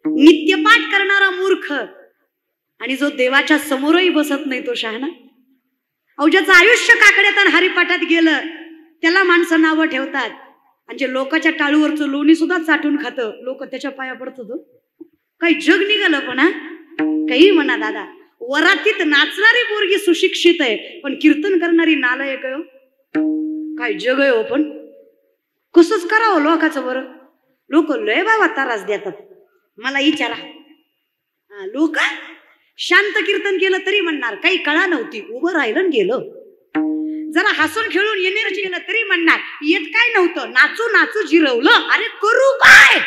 नित्यपाठ करणारा मूर्ख आणि जो देवाच्या समोरही बसत नाही तो शहाणा. अहो ज्याचं आयुष्य काकड्यात आणि हरिपाठात गेलं त्याला माणसं नावं ठेवतात आणि जे लोकांच्या टाळूवरचं लोणी सुद्धा चाटून खातं लोक त्याच्या पाया पडतात. काही जग निघालं पण हा काही म्हणा दादा. वरातीत नाचणारी पोरगी सुशिक्षित आहे पण कीर्तन करणारी नालायक आहे. काय जग आहे हो. पण कसंच करावं लोकांचं बरं. लोक लय बाबा त्रास देतात. मला विचारा लोक शांत कीर्तन केलं तरी म्हणणार काही कळा नव्हती उभं राहिलं गेलं. जरा हसून खेळून एनर्जी केलं तरी म्हणणार येत काय नव्हतं नाचू नाचू जिरवलं. अरे करू काय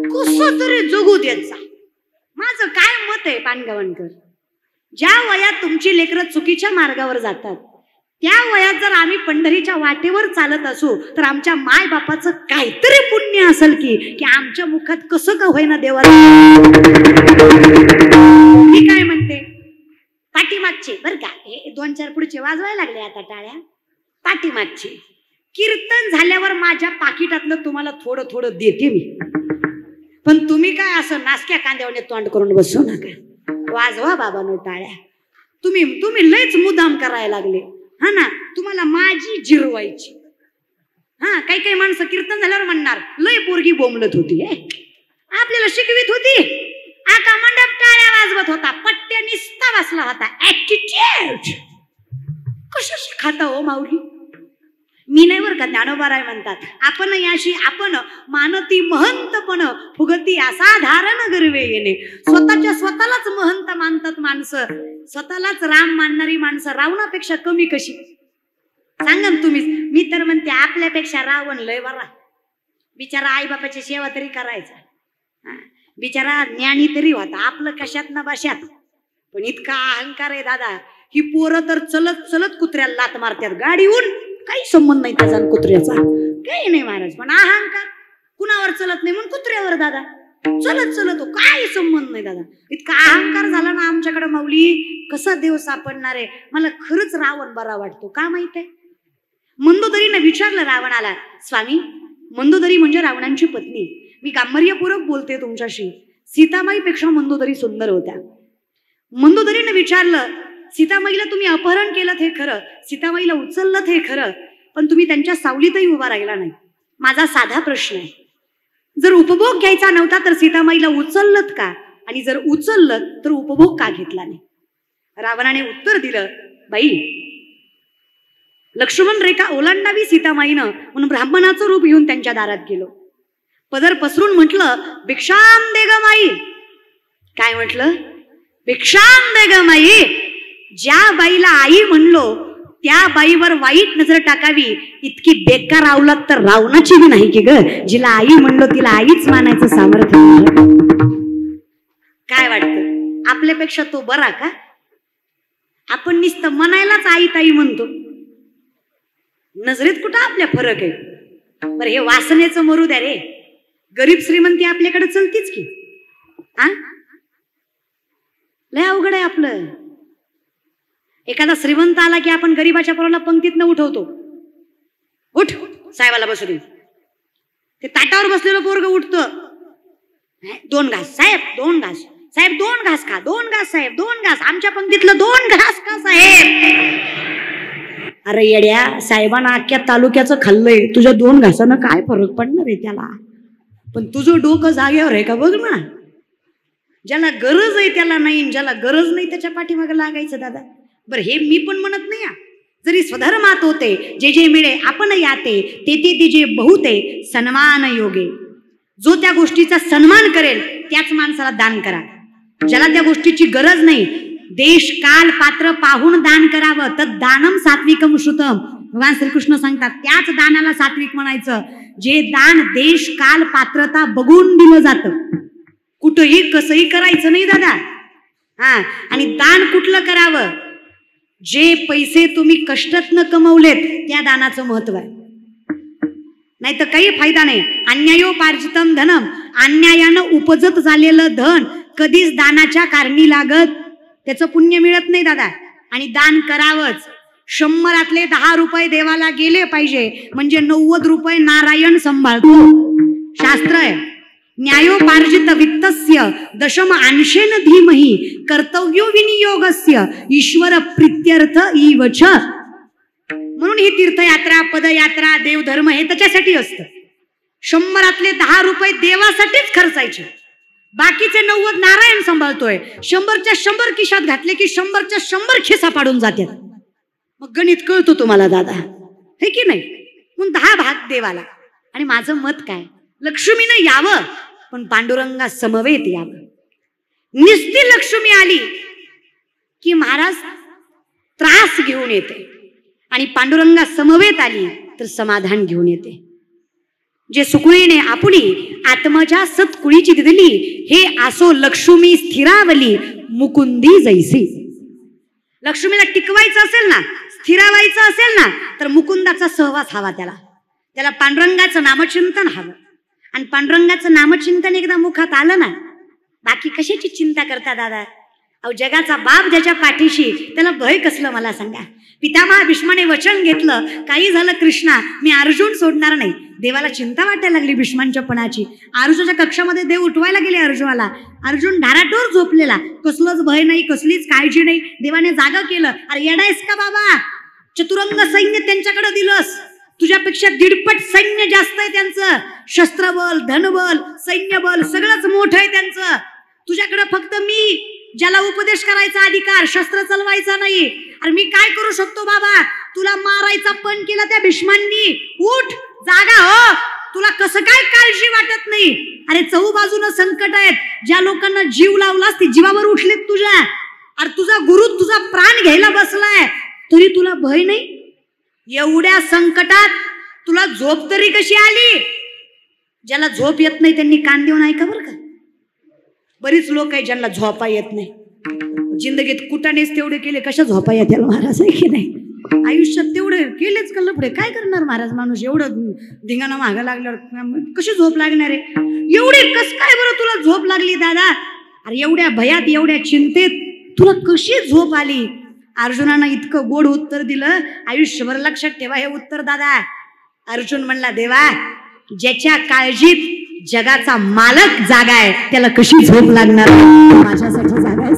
कसं तरी जगू द्यायचा. माझं काय मत आहे पानगावणकर, ज्या वयात तुमची लेकरं चुकीच्या मार्गावर जातात त्या वयात जर आम्ही पंढरीच्या वाटेवर चालत असू तर आमच्या माय बापाचं काहीतरी पुण्य असेल की आमच्या मुखात कसं का होईना देवाला. मी काय म्हणते पाठीमागचे बर का हे 2-4 पुढचे वाजवायला लागले आता टाळ्या. पाठीमागचे कीर्तन झाल्यावर माझ्या पाकिटातलं तुम्हाला थोडं थोडं देते मी. पण तुम्ही काय असं नासक्या कांद्यावर तोंड करून बसू नका. वाजवा बाबांनो टाळ्या. तुम्ही लयच मुद्दाम करायला लागले हा ना. तुम्हाला माझी जिरवायची. हा काही काही माणसं कीर्तन झाल्यावर म्हणणार लय पोरगी बोंबलत होती आपल्याला शिकवित होती. आका मंडप टाळ्या वाजवत होता पट्ट्या निस्ता बसला होता. ऍटिट्यूड कशाशी खाता हो माऊली. मी नाही बरं का ज्ञानोबाराय म्हणतात आपण याशी आपण मानती महंतपण फुगती असाधारण गर्वे येणे. स्वतःलाच महंत मानतात माणसं. स्वतःलाच राम मानणारी माणसं रावणापेक्षा कमी कशी सांगा तुम्हीच. मी तर म्हणते आपल्यापेक्षा रावण लय बरा. बिचारा आई बापाची सेवा तरी करायचा. बिचारा ज्ञानी तरी होता आपलं कशात ना बशात. पण इतका अहंकार आहे दादा. ही पोरं तर चलत चलत कुत्र्याला लात मारतात गाडीहून. काही संबंध नाही त्याचा कुत्र्याचा काही नाही महाराज. पण अहंकार कुणावर चलत नाही म्हणून कुत्र्यावर दादा चलत चलत हो. काही संबंध नाही दादा. इतका अहंकार झाला ना आमच्याकडे माऊली कसा देव सापडणार आहे. मला खरंच रावण बरा वाटतो. का माहित आहे मंदोदरीने विचारलं रावणाला स्वामी मंदोदरी म्हणजे रावणांची पत्नी. मी गांभीर्यपूर्वक बोलते तुमच्याशी. सीतामाईपेक्षा मंदोदरी सुंदर होत्या. मंदोदरीने विचारलं सीतामाईला तुम्ही अपहरण केलं हे खरं सीतामाईला उचललं हे खरं पण तुम्ही त्यांच्या सावलीतही उभा राहिला नाही. माझा साधा प्रश्न आहे जर उपभोग घ्यायचा नव्हता तर सीतामाईला उचललत का आणि जर उचललं तर उपभोग का घेतला नाही. रावणाने उत्तर दिलं बाई लक्ष्मण रेखा ओलांडावी सीतामाईनं म्हणून ब्राह्मणाचं रूप घेऊन त्यांच्या दारात गेलो. पदर पसरून म्हटलं भिक्षाम दे ग माई. काय म्हटलं भिक्षाम दे ग माई. ज्या बाईला आई म्हणलो त्या बाईवर वाईट नजर टाकावी इतकी बेकार अवलाद तर रावणाची बी नाही की ग. जिला आई म्हणलो तिला आईच मानायचं सामर्थ्य. काय वाटतं आपल्यापेक्षा तो बरा का. आपण नुसतं म्हणायलाच आई ताई म्हणतो. नजरेत कुठं आपल्या फरक आहे. बरं हे वासनेचं मरू द्या रे. गरीब श्रीमंती आपल्याकडे चलतीच की. हा लय अवघड आहे आपलं. एखादा श्रीमंत आला की आपण गरीबाच्या पोराला पंक्तीत न उठवतो. उठ साहेबाला बसू दे. ते ताटावर बसलेलं पोरग उठतं 2 घास साहेब 2 घास साहेब 2 घास खा 2 घास साहेब 2 घास. आमच्या पंक्तीतलं 2 घास का साहेब. अरे येड्या साहेबांना अख्ख्या तालुक्याचं खाल्लंय तुझ्या 2 घासानं काय फरक पडणार आहे त्याला. पण तुझं डोकं जागेवर आहे का बघ ना. ज्याला गरज आहे त्याला नाही ज्याला गरज नाही त्याच्या पाठीमागे लागायचं दादा. बरं हे मी पण म्हणत नाही. जरी स्वधर्मात होते जे जे मिळे आपण याते ते ते तिजे बहुते सन्मान योगे. जो त्या गोष्टीचा सन्मान करेल त्याच माणसाला दान करा. ज्याला त्या गोष्टीची गरज नाही देश काल पात्र पाहून दान करावं. तर दानम सात्विकम श्रुतम. भगवान श्रीकृष्ण सांगतात त्याच दानाला सात्विक म्हणायचं जे दान देश काल पात्रता बघून दिलं जातं. कुठंही कसंही करायचं नाही दादा. हा आणि दान कुठलं करावं जे पैसे तुम्ही कष्टातनं कमवलेत त्या दानाचं महत्व आहे. नाही तर काही फायदा नाही. अन्यायोपार्जितम धनम. अन्यायानं उपजत झालेलं धन कधीच दानाच्या कारणी लागत त्याचं पुण्य मिळत नाही दादा. आणि दान करावंच. 100 10 रुपये देवाला गेले पाहिजे म्हणजे 90 रुपये नारायण सांभाळतो. शास्त्र आहे. न्यायोपार्जित वित्तस्य दशम अंशेन धीमहि कर्तव्यो विनियोगस्य ईश्वर प्रीत्यर्थ इवच. म्हणून ही तीर्थयात्रा, पदयात्रा, देवधर्म हे त्याच्यासाठी असतं. 100 ₹10 देवासाठीच खर्चायचे, बाकीचे 90 नारायण सांभाळतोय. 100च्या 100 खिशात घातले की 100च्या 100 खिसा पाडून जातात. मग गणित कळतो तुम्हाला दादा, हे की नाही? म्हणून 10 भाग देवाला. आणि माझं मत काय, लक्ष्मीनं यावं पण पांडुरंगा समवेत यावं. निस्ती लक्ष्मी आली की महाराज त्रास घेऊन येते, आणि पांडुरंगा समवेत आली तर समाधान घेऊन येते. जे सुकुळीने आपुली आत्मजा सत्कुळीची दिदली, हे आसो लक्ष्मी स्थिरावली मुकुंदी जैसी. लक्ष्मीला टिकवायचं असेल ना, स्थिरावायचं असेल ना, तर मुकुंदाचा सहवास हवा. त्याला पांडुरंगाचं नामचिंतन हवं. आणि पांडुरंगाचं नामचिंतन एकदा मुखात आलं ना, बाकी कशाची चिंता करता दादा? अहो, जगाचा बाप ज्याच्या पाठीशी, त्याला भय कसलं मला सांगा. पितामह भीष्माने वचन घेतलं, काही झालं कृष्णा, मी अर्जुन सोडणार नाही. देवाला चिंता वाटायला लागली भीष्मांच्या पणाची. अर्जुनाच्या कक्षामध्ये देव उठवायला गेले अर्जुनाला. अर्जुन धाराटोर झोपलेला, कसलंच भय नाही, कसलीच काळजी नाही. देवाने जागा केलं. अरे येडायस का बाबा? चतुरंग सैन्य त्यांच्याकडे दिलंस, तुझ्यापेक्षा 1.5 सैन्य जास्त आहे त्यांचं. शस्त्रबल, धनबल, सैन्यबल सगळंच मोठं आहे त्यांचं. तुझ्याकडे फक्त मी, ज्याला उपदेश करायचा अधिकार, शस्त्र चालवायचा नाही. अरे मी काय करू शकतो बाबा? तुला मारायचा पण केला त्या भीष्मांनी. उठ, जागा हो. तुला कसं काय काळजी वाटत नाही? अरे चहूबाजूनं संकट आहेत. ज्या लोकांना जीव लावलास ते जीवावर उठलेत तुझ्या. अरे तुझा गुरु तुझा प्राण घ्यायला बसलाय, तरी तुला भय नाही? एवढ्या संकटात तुला झोप तरी कशी आली? ज्याला झोप येत नाही त्यांनी कान देऊन ऐका बरं का. बरीच लोक आहेत ज्यांना झोपा येत नाही. जिंदगीत कुटानेच तेवढे केले, कशा झोपा येतील महाराज, आहे की नाही? आयुष्यात तेवढे केलेच का लफडे, काय करणार महाराज माणूस? एवढं धिंगाणा मागा लागल्यावर कशी झोप लागणार आहे? एवढे कस काय बरं तुला झोप लागली दादा? अरे एवढ्या भयात, एवढ्या चिंतेत तुला कशी झोप आली? अर्जुनानं इतकं गोड उत्तर दिलं, आयुष्यभर लक्षात ठेवा हे उत्तर दादा. अर्जुन म्हणला, देवा ज्याच्या काळजीत जगाचा मालक जागा आहे त्याला कशी झोप लागणार? माझ्यासाठी जागा आहे.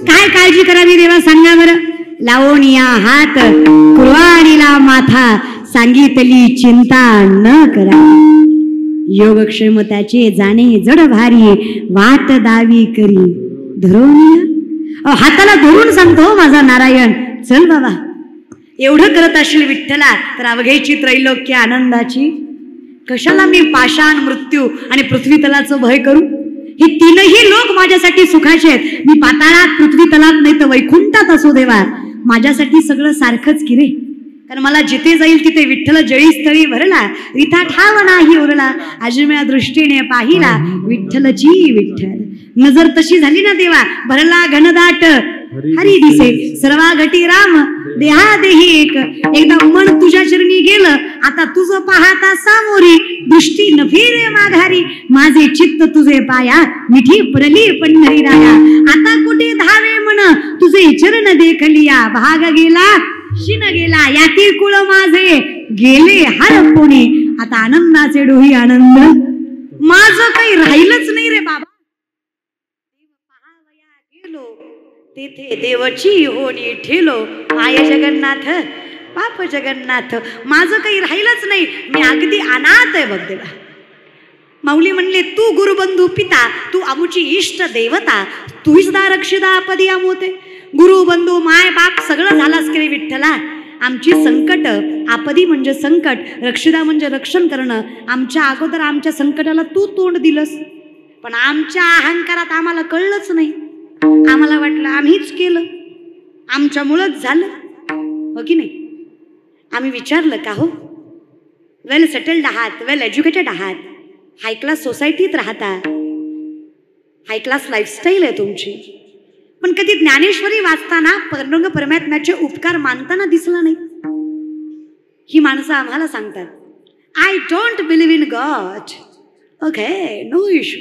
काय काळजी करावी देवा सांगा बरं? लावोनिया हात कुरवाडीला माथा, सांगितली चिंता न करा. योगक्षेम त्याचे जाणे जड भारी, वाट दावी करी धरोनिया. हाताला धरून सांगतो माझा नारायण, चल बाबा. एवढं करत असेल विठ्ठला तर अवघ्याची त्रैलोक्य आनंदाची. कशाला मी पाषाण, मृत्यू आणि पृथ्वी तलाचं भय करू? हे तीनही लोक माझ्यासाठी सुखाचे आहेत. मी पाताळात, पृथ्वी तलात नाही तर वैकुंठात असो देवा, माझ्यासाठी सगळं सारखंच की रे. कारण मला जिथे जाईल तिथे विठ्ठल जळी स्थळी भरला, रिथा ठाव नाही उरला, अजम्या दृष्टीने पाहिला विठ्ठलची विठ्ठल. नजर तशी झाली ना देवा, भरला घनदाट हरी दिसे सर्वा घटी राम देहा देही एक. एकदा मन तुझ्या चरणी गेलं, आता तुझं पाहता सामोरी, दृष्टी न फिरे माघारी, माझे चित्त तुझे पाया, मिठी परली पंढरी राया. आता कुठे धावे मन, तुझे चरण देखलिया, भाग गेला शिन गेला, यातील कुळ माझे गेले हरपुणी. आता आनंदाचे डोही आनंद, माझं काही राहिलंच नाही रे बाबा. देव पहावया गेलो, तेथे देवची होणी ठेलो, आय जगन्नाथ बाप जगन्नाथ. माझं काही राहिलंच नाही, मी अगदी अनाथ आहे बघ देवा. माऊली म्हणले, तू गुरुबंधू पिता, तू आमुची इष्ट देवता, तूच दा रक्षिता आपदी आमोते. गुरु बंधू माय बाप सगळं झालास की रे विठ्ठला. आमची संकट, आपदी म्हणजे संकट, रक्षिता म्हणजे रक्षण करणं. आमच्या अगोदर आमच्या संकटाला तू तोंड दिलंस, पण आमच्या अहंकारात आम्हाला कळलंच नाही. आम्हाला वाटलं आम्हीच केलं, आमच्यामुळंच झालं, हो की नाही. आम्ही विचारलं का हो, वेल सेटल्ड आहात, वेल एज्युकेटेड आहात, हाय क्लास सोसायटीत राहता, हाय क्लास लाईफस्टाईल आहे तुमची, पण कधी ज्ञानेश्वरी वाचताना पांडुरंग परमात्म्याचे उपकार मानताना दिसला नाही. ही माणसं आम्हाला सांगतात, I don't believe in God. Okay, no issue.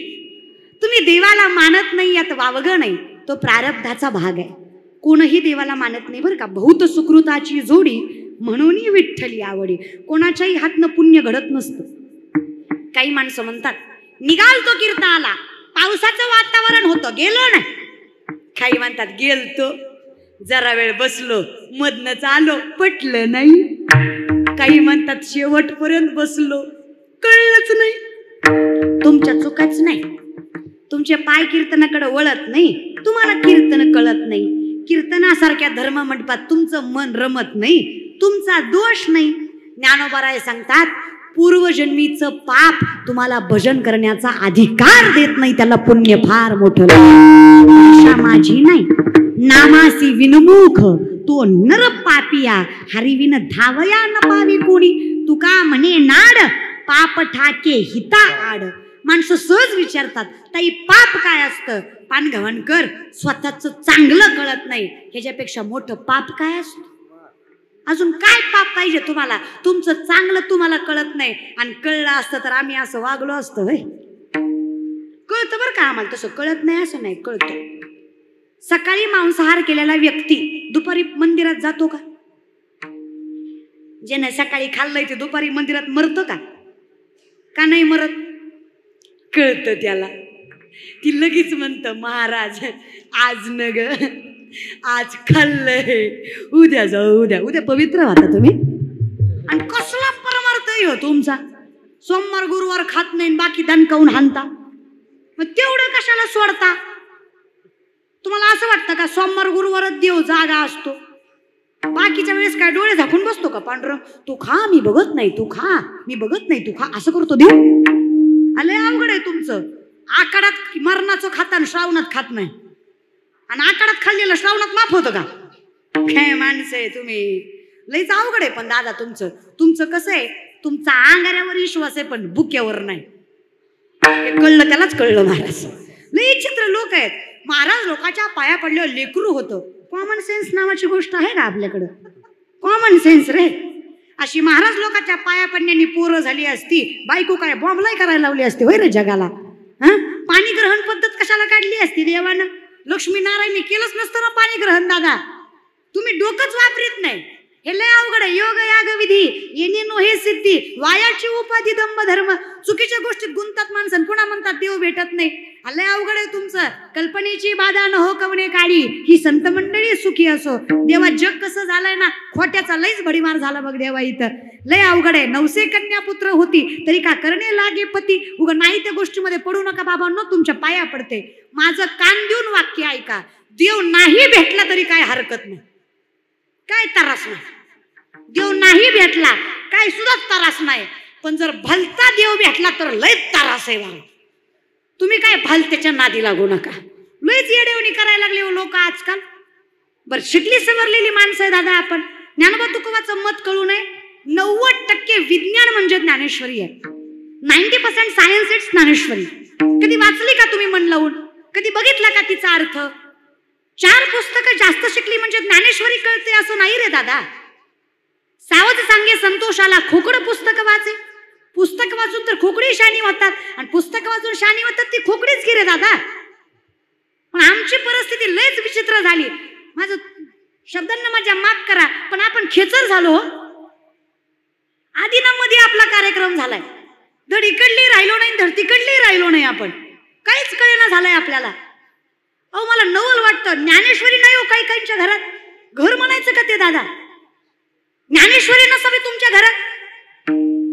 तुम्ही देवाला मानत नाही यात वावगं नाही, तो प्रारब्धाचा भाग आहे. कोणही देवाला मानत नाही बरं का. बहुत सुकृताची जोडी म्हणून विठ्ठली आवडी. कोणाच्याही हातनं पुण्य घडत नसतं. काही माणसं म्हणतात, निघालतो कीर्तनाला, पावसाचं वातावरण होतं, गेलो नाही. काही म्हणतात, गेलतो जरा वेळ बसलो, मधनच आलो, पटलं नाही. काही म्हणतात, शेवटपर्यंत बसलो, कळलंच नाही. तुमच्या चुकाच नाही, तुमचे पाय कीर्तनाकडे वळत नाही, तुम्हाला कीर्तन कळत नाही. कीर्तनासारख्या धर्म मंडपात तुमचं मन रमत नाही, तुमचा दोष नाही. ज्ञानोबाराय सांगतात, पूर्वजन्मीचं पाप तुम्हाला भजन करण्याचा अधिकार देत नाही, त्याला पुण्य फार मोठं. आशा माझी नाही, नामासी विनमुख तो नर पापिया, हरिविन धावया न पावी कोणी. तुका म्हणे नाड, पाप ठाके हिता आड. माणसं सहज विचारतात, ताई पाप काय असतं? पानघवण कर, स्वतःच चांगलं कळत नाही, ह्याच्यापेक्षा मोठं पाप काय असतं? अजून काय पाप पाहिजे तुम्हाला? तुमचं चांगलं तुम्हाला कळत नाही, आणि कळलं असतं तर आम्ही असं वागलो असतो. कळतं बरं का आम्हाला, तसं कळत नाही असं नाही, कळतं. सकाळी मांसाहार केलेला व्यक्ती दुपारी मंदिरात जातो का? ज्याने सकाळी खाल्लंय ते दुपारी मंदिरात मरतं का नाही मरत? कळतं त्याला. ती लगेच म्हणतं, महाराज आज न ग, आज खाल्लंय, उद्या जाऊ, उद्या पवित्र व्हाता तुम्ही. आणि कसला परमार्थ हो तुमचा? सोमवार गुरुवार खात नाही, बाकी दणकावून हाणता, मग तेवढं कशाला सोडता? तुम्हाला असं वाटतं का सोमवार गुरुवारच देव जागा असतो? बाकीच्या वेळेस काय डोळे झाकून बसतो का पांडुरंग? तू खा मी बघत नाही, तू खा मी बघत नाही, तू खा, असं करतो देव? आले अवघड आहे तुमचं. आकाडात मरणाचं खाता आणि श्रावणात खात नाही, आणि आकाडात खाल्लेलं श्रावणात माफ होतं का? काय माणसं आहे तुम्ही, लईच अवघड आहे. पण दादा तुमचं कसं आहे, तुमचा अंगाऱ्यावर विश्वास आहे पण बुक्यावर नाही. हे कळलं त्यालाच कळलं महाराज. लई चित्र लोक आहेत. महाराज लोकांच्या पाया पडल्यावर लेकरू होतं. कॉमन सेन्स नावाची गोष्ट आहे का आपल्याकडं? कॉमन सेन्स रे. अशी महाराज लोकांच्या पाया पडण्यानी पोरं झाली असती, बायको काय बॉम्बलाई करायला लावली असती होय रे जगाला? पाणी ग्रहण पद्धत कशाला काढली असती देवानं? लक्ष्मी नारायणी केलंच नसतं ना पाणी ग्रहण. दादा तुम्ही डोकंच वापरीत नाही. हे लय अवघड आहे. योग याग विधी येणे नो हे सिद्धी, वायाची उपाधी दंभ धर्म. चुकीच्या गोष्टीत गुंतात माणसं, पुन्हा म्हणतात देव भेटत नाही. लय अवघड आहे तुमचं. कल्पनेची बाधा न हो कवणे काळी, ही संत मंडळी सुखी असो. देवा जग कसं झालंय ना, खोट्याचा लईच भडीमार झाला बघ देवा इथं. लय अवघड आहे. 900 कन्या पुत्र होती तरी का करणे लागे पती. उगा नाही त्या गोष्टीमध्ये पडू नका बाबांनो, तुमच्या पाया पडते. माझं कान देऊन वाक्य ऐका. देव नाही भेटला तरी काय हरकत नाही, काय त्रास नाही. देव नाही भेटला काय सुद्धा त्रास नाही, पण जर भलता देव भेटला तर लय त्रास आहे बाबा. तुम्ही काय भलत्याच्या नादी लागू नका. लयच येडेवणी करायला लागले लोक आजकाल. बर शिकली सवरलेली माणसं आहे दादा आपण. ज्ञानोबा तुकोबाचं मत कळू नये. 90% विज्ञान म्हणजे ज्ञानेश्वरी आहे. 90% सायन्स इट्स ज्ञानेश्वरी. कधी वाचली का तुम्ही मन लावून? कधी बघितला का तिचा अर्थ? 4 पुस्तकं कळते असं नाही रे दादा. सावध सांगे संतोषाला खोकड पुस्तक वाचे. पुस्तक वाचून तर खोकडी शाणी होतात आणि पुस्तक वाचून शाणी होतात ती खोकडीच की रे दादा. पण आमची परिस्थिती लयच विचित्र झाली. माझं शब्दांना माझ्या माफ करा पण आपण खेचर झालो. आदिनामध्ये आपला कार्यक्रम झालाय. धड इकडली राहिलो नाही धड तिकडली राहिलो नाही. आपण काहीच कळेना झालंय आपल्याला. अहो मला नवल वाटतं ज्ञानेश्वरी नाही हो काही काहींच्या घरात. घर म्हणायचं का ते दादा? ज्ञानेश्वरी नसावी तुमच्या घरात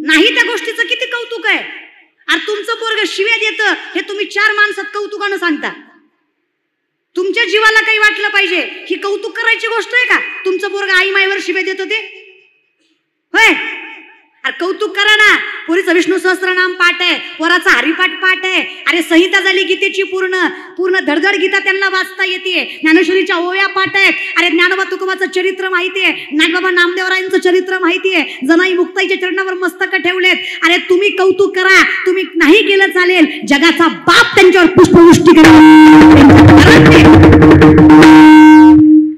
नाही. त्या गोष्टीचं किती कौतुक आहे. आणि तुमचं पोरग शिव्या देतं हे तुम्ही 4 माणसात कौतुकानं सांगता. तुमच्या जीवाला काही वाटलं पाहिजे. ही कौतुक करायची गोष्ट आहे का? तुमचं पोरग आई माईवर शिव्या देत होते होय. अरे कौतुक करा ना. पोरीचं विष्णू सहस्त्रनाम पाठ आहे, पोराचा हरिपाठ पाठ आहे. अरे संहिता झाली गीतेची पूर्ण पूर्ण धडधड गीता त्यांना वाचता येते. ज्ञानेश्वरीच्या ओव्या पाठ आहेत. अरे ज्ञानोबा तुकोबाचं चरित्र माहिती आहे, नागबाबा नामदेवरायांचं चरित्र माहिती आहे, जनाई मुक्ताईच्या चरणावर मस्तक ठेवलेत. अरे तुम्ही कौतुक करा. तुम्ही नाही केलं चालेल. जगाचा बाप त्यांच्यावर पुष्पवृष्टी करा.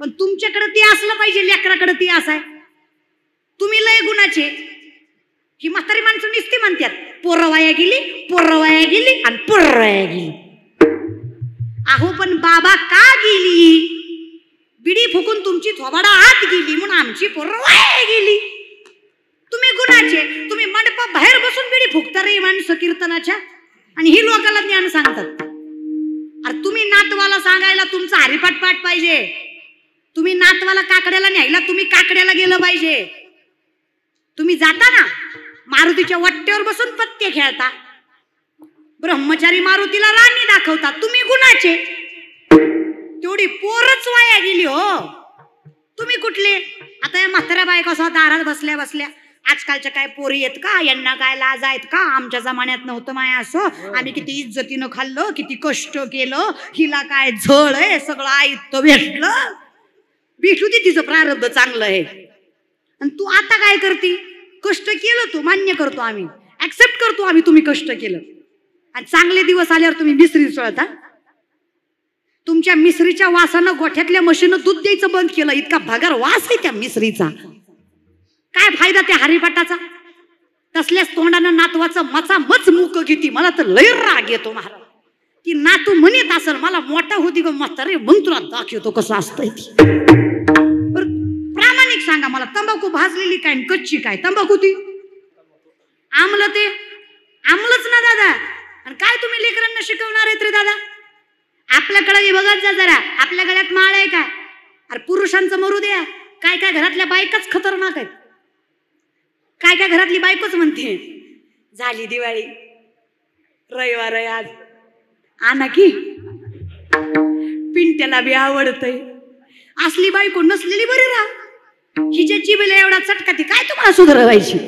पण तुमच्याकडे ते असलं पाहिजे. लेकराकडे ते असाय. तुम्ही लय गुणाचे. ही म्हातारी माणसं नुसती म्हणतात पोरं वाया गेली, पोरं वाया गेली आणि पोरं वाया गेली. अहो पण बाबा का गेली? बिडी फुकून तुमची थोबाडा आत गेली म्हणून आमची पोरं वाया गेली. तुम्ही गुणाचे. तुम्ही मंडपात बाहेर बसून बिडी फुकता रे माणसं कीर्तनाच्या आणि ही लोकांना ज्ञान सांगतात. अरे तुम्ही नातवाला सांगायला तुमचा हरिपाठ पाठ पाहिजे. तुम्ही नातवाला काकड्याला न्यायला तुम्ही काकड्याला गेलं पाहिजे. तुम्ही जाता ना मारुतीच्या वट्ट्यावर बसून पत्ते खेळता. ब्रह्मचारी मारुतीला राणी दाखवता. तुम्ही गुणाचे. तेवढी पोरच वाया गेली हो. तुम्ही कुठले? आता या म्हाताऱ्या बायका स्वतः दारात बसल्या बसल्या आजकालच्या काय पोरी आहेत का? यांना काय लाज आहेत का? आमच्या जमान्यात नव्हतं माया असो. आम्ही किती इज्जतीनं खाल्लं, किती कष्ट केलं. हिला काय झळ आहे, सगळं आयत्त भेटलं. भेटू दे, तिचं प्रारब्ध चांगलं आहे. आणि तू आता काय करती? कष्ट केलं तू, मान्य करतो आम्ही, ऍक्सेप्ट करतो आम्ही तुम्ही कष्ट केलं. आणि चांगले दिवस आल्यावर तुम्ही मिसरी चळता. तुमच्या मिसरीच्या वासानं गोठ्यातल्या म्हशीनं दूध द्यायचं बंद केलं. इतका भगार वास आहे त्या मिसरीचा. काय फायदा त्या हरिपाठाचा? तसल्याच तोंडानं नातवाचं मचा मच मुक घेती. मला तर लय राग येतो महाराज. ती नातू म्हणत असेल मला मोठा होती ग म्हातारे मग तुला दाखवतो कसं असतंय ती. प्रामाणिक सांगा मला, तंबाखू भाजलेली काय कच्ची काय? तंबाखू ती आमलं ते आमलंच ना दादा. आणि काय तुम्ही लेकरांना शिकवणार आहेत रे दादा? आपल्याकडे बघत जा जरा. आपल्या गळ्यात माळ आहे का? अरे पुरुषांचं मरू द्या. काय काय घरातल्या बायकाच खतरनाक आहेत. काय काय घरातली बायकोच म्हणते झाली दिवाळी, रविवार आहे आज, आणा की पिंट्याला बी आवडतंय. असली बायको नसलेली बरी राहा. हिच्या जिभेला एवढा चटका ती काय तुम्हाला सुधारवायची?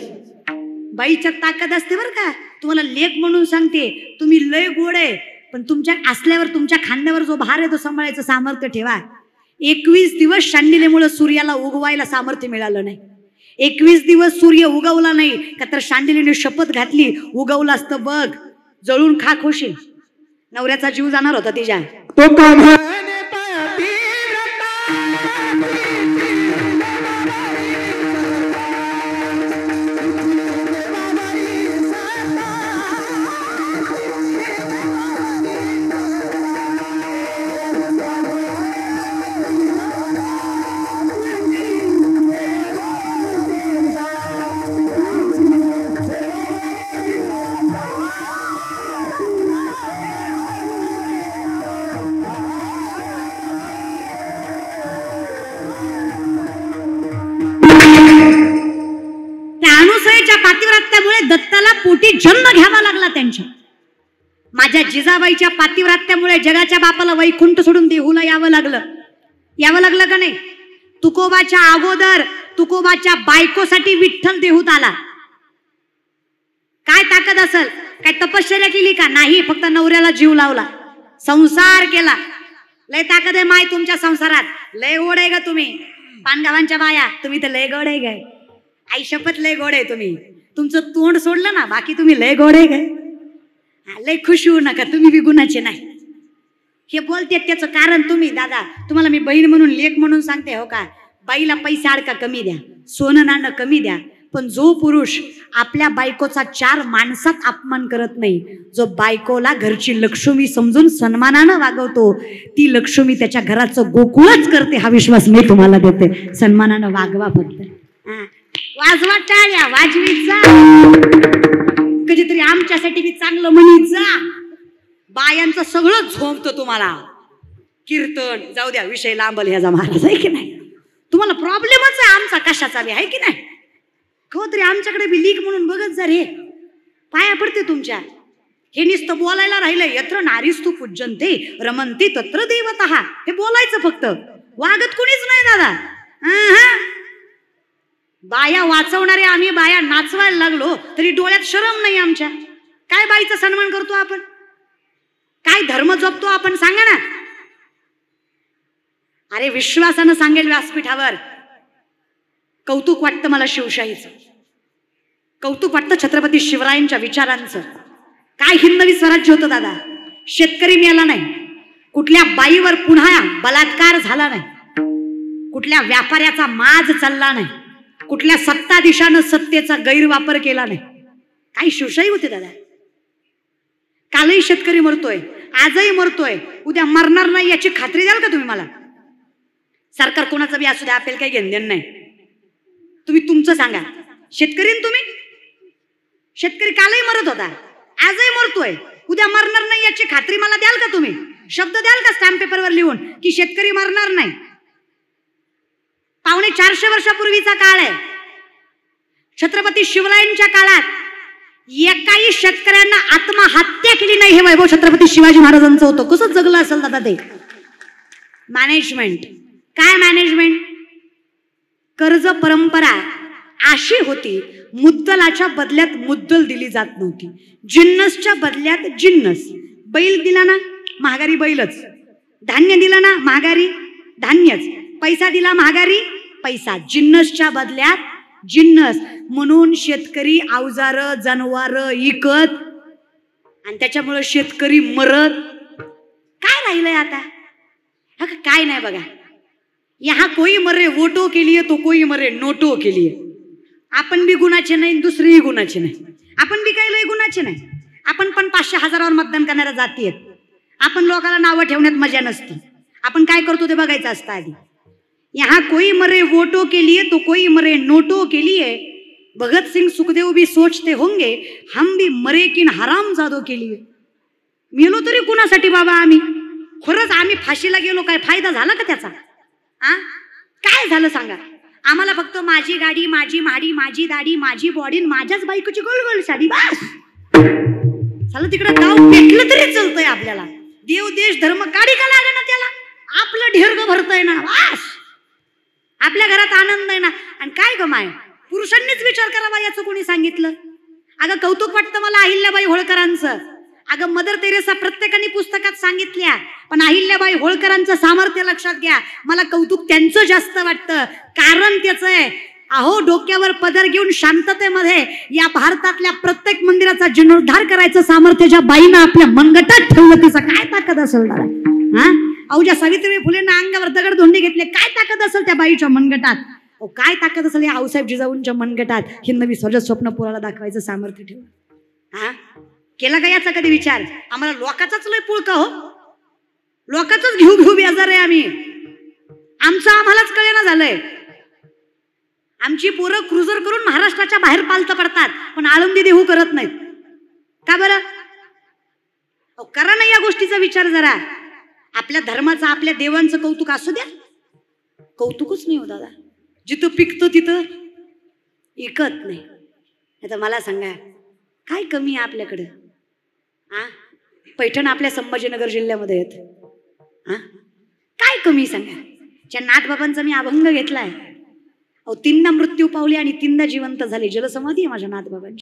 बाईच्या ताकद असते बरं का. तुम्हाला लेक म्हणून सांगते, तुम्ही लय गोड आहे पण तुमच्या असल्यावर तुमच्या खांद्यावर जो भार आहे तो सांभाळायचं सामर्थ्य ठेवा. 21 दिवस शांडिलेमुळे सूर्याला उगवायला सामर्थ्य मिळालं नाही. 21 दिवस सूर्य उगवला नाही का तर शांडिलीने शपथ घातली उगवलं असतं बघ, जळून खाक होशील. नवऱ्याचा जीव जाणार होता तिच्या. पातिव्रत्यामुळे दत्ताला पोटी जन्म घ्यावा लागला त्यांच्या. माझ्या जिजाबाईच्या पातिव्रत्यामुळे जगाच्या बापाला वैकुंठ सोडून देहूला यावं लागलं का नाही? तुकोबाच्या अगोदर तुकोबाच्या बायकोसाठी विठ्ठल देहूत आला. काय ताकद असेल? काय तपश्चर्या केली का? नाही, फक्त नवऱ्याला जीव लावला, संसार केला. लय ताकद आहे माय तुमच्या संसारात. लय गोड आहे का तुम्ही पानगावांच्या बाया? तुम्ही तर लय गोड आहे काय? आई शपथ लय गोड आहे तुम्ही. तुमचं तोंड सोडलं ना बाकी तुम्ही लय गोड आहे काय? लय खुश होऊ नका, तुम्ही बी गुणाचे नाही. हे बोलते त्याचं कारण तुम्ही दादा, तुम्हाला मी बहीण म्हणून लेक म्हणून सांगते हो का. बाईला पैसा अडका कमी द्या, सोनं नाणं कमी द्या, पण जो पुरुष आपल्या बायकोचा 4 माणसात अपमान करत नाही, जो बायकोला घरची लक्ष्मी समजून सन्मानानं वागवतो, ती लक्ष्मी त्याच्या घराचं गोकुळच करते. हा विश्वास मी तुम्हाला देते. सन्मानानं वागवा फक्त. वाजवा टाळ्या, वाजवीत जा, कधीतरी आमच्यासाठी बी चांगलं म्हणीत जा. बायांचं सगळं झोंबतं तुम्हाला. कीर्तन जाऊ द्या, विषय लांबल ह्याचा महाराज, आहे की नाही? तुम्हाला प्रॉब्लेमच आहे आमचा कशाचा बी, आहे की नाही? हो तरी आमच्याकडे बी लीक म्हणून बघत जा रे, पाया पडते तुमच्या. हे नुसतं बोलायला राहिलं, यत्र नारीस्तु पूज्यन्ते रमन्ते तत्र देवतः, हे बोलायचं फक्त, वागत कुणीच नाही दादा. बाया वाचवणारे आम्ही बाया नाचवायला लागलो तरी डोळ्यात शरम नाही आमच्या. काय बाईचा सन्मान करतो आपण? काय धर्म जपतो आपण? सांगा ना. अरे विश्वासानं सांगेल व्यासपीठावर, कौतुक वाटतं मला शिवशाहीचं, कौतुक वाटतं छत्रपती शिवरायांच्या विचारांचं. काय हिंदवी स्वराज्य होतं दादा. शेतकरी मिळाला नाही, कुठल्या बाईवर पुन्हा बलात्कार झाला नाही, कुठल्या व्यापाऱ्याचा माज चालला नाही, कुठल्या सत्ताधीशानं सत्तेचा गैरवापर केला नाही. काही शिवशाही होती दादा. कालही शेतकरी मरतोय, आजही मरतोय, उद्या मरणार नाही याची खात्री द्याल का तुम्ही मला? सरकार कोणाचं बी असू द्या, आपल्याला काही घेणं नाही. तुम्ही तुमचं सांगा. शेतकरी तुम्ही, शेतकरी कालही मरत होता, आजही मरतोय, उद्या मरणार नाही याची खात्री मला द्याल का तुम्ही? शब्द द्याल का स्टॅम्प पेपरवर लिहून की शेतकरी मरणार नाही? 450 वर्षापूर्वीचा काळ आहे. छत्रपती शिवरायांच्या काळात एकाही शेतकऱ्यांना आत्महत्या केली नाही. हे वैभव छत्रपती शिवाजी महाराजांचं होतं. कसं जगलं असेल दादा ते? मॅनेजमेंट. काय मॅनेजमेंट? कर्ज परंपरा अशी होती, मुद्दलाच्या बदल्यात मुद्दल दिली जात नव्हती, जिन्नसच्या बदल्यात जिन्नस. बैल दिला ना महागारी बैलच, धान्य दिला ना महागारी धान्यच, पैसा दिला महागारी पैसा, जिन्नसच्या बदल्यात जिन्नस. म्हणून शेतकरी अवजार जनावर इकत आणि त्याच्यामुळे शेतकरी मरत. काय राहिलंय आता? काय नाही बघा. यहाँ कोई मरे वोटो के लिए तो कोई मरे नोटो के लिए. आपण बी गुणाचे नाही, दुसरेही गुणाचे नाही. आपण बी काही लय गुणाचे नाही. आपण पण 500,000वर मतदान करणाऱ्या जाती आहेत. आपण लोकांना नावं ठेवण्यात मजा नसती. आपण काय करतो ते बघायचं असतं आधी. यहाँ कोई मरे वोटो के लिए तो कोई मरे नोटो के लिए. भगत सिंह सुखदेव भी सोचते होंगे हम भी मरे किन हरामजादों के लिए. मेलो तरी कुणासाठी बाबा आम्ही? खरंच आम्ही फाशीला गेलो, काय फायदा झाला का त्याचा? काय झालं सांगा? आम्हाला फक्त माझी गाडी, माझी माडी, माझी दाढी, माझी बॉडी, माझ्याच बायकोची गोल साडी, बस. झालं तिकडं गाव पेटलं तरी चलतंय आपल्याला. देव देश धर्म काढी का लागे ना त्याला? आपलं ढेरग भरतंय ना, बस. आपल्या घरात आनंद आहे ना. आणि काय गमाय? पुरुषांनीच विचार करावा याचं कोणी सांगितलं? अगं कौतुक वाटतं मला अहिल्याबाई होळकरांचं. अगं मदर तेरेसा प्रत्येकाने पुस्तकात सांगितल्या, पण अहिल्याबाई होळकरांचं सामर्थ्य लक्षात घ्या. मला कौतुक त्यांचं जास्त वाटतं. कारण त्याचं आहे, अहो डोक्यावर पदर घेऊन शांततेमध्ये या भारतातल्या प्रत्येक मंदिराचा जीर्णोद्धार करायचं सामर्थ्य ज्या बाईनं आपल्या मनगटात ठेवलं, तिचा काय ताकद असेल दादा? अहो ज्या सावित्रीबाई फुलेंना अंगावर दगड धोंडे घेतले, काय ताकद असेल त्या बाईच्या मनगटात? अहो काय ताकद असेल या आऊसाहेब जिजाऊंच्या मनगटात हिंदवी स्वराज्य स्वप्न पुराला दाखवायचं सामर्थ्य ठेवलं. केला का याचा कधी विचार? आम्हाला लोकाचाच लय पुळका हो, लोकाचंच घेऊ घेऊ बेजार आहे आम्ही. आमचं आम्हालाच कळेना झालंय. आमची पोरं क्रुझर करून महाराष्ट्राच्या बाहेर पालतं पडतात, पण आळंदी देहू करत नाहीत. का बरं? करा ना या गोष्टीचा विचार जरा. आपल्या धर्माचं, आपल्या देवांचं कौतुक असू द्या. कौतुकच नाही हो दादा. जिथं पिकतं तिथं इकत नाही. आता मला सांगा काय कमी आहे आपल्याकडं? पैठण आपल्या संभाजीनगर जिल्ह्यामध्ये आहेत. काय कमी सांगा? ज्या नाथबाबांचा मी अभंग घेतलाय, अहो 3दा मृत्यू पावले आणि 3दा जिवंत झाले. जलसमाधी आहे माझ्या नाथबाबांची.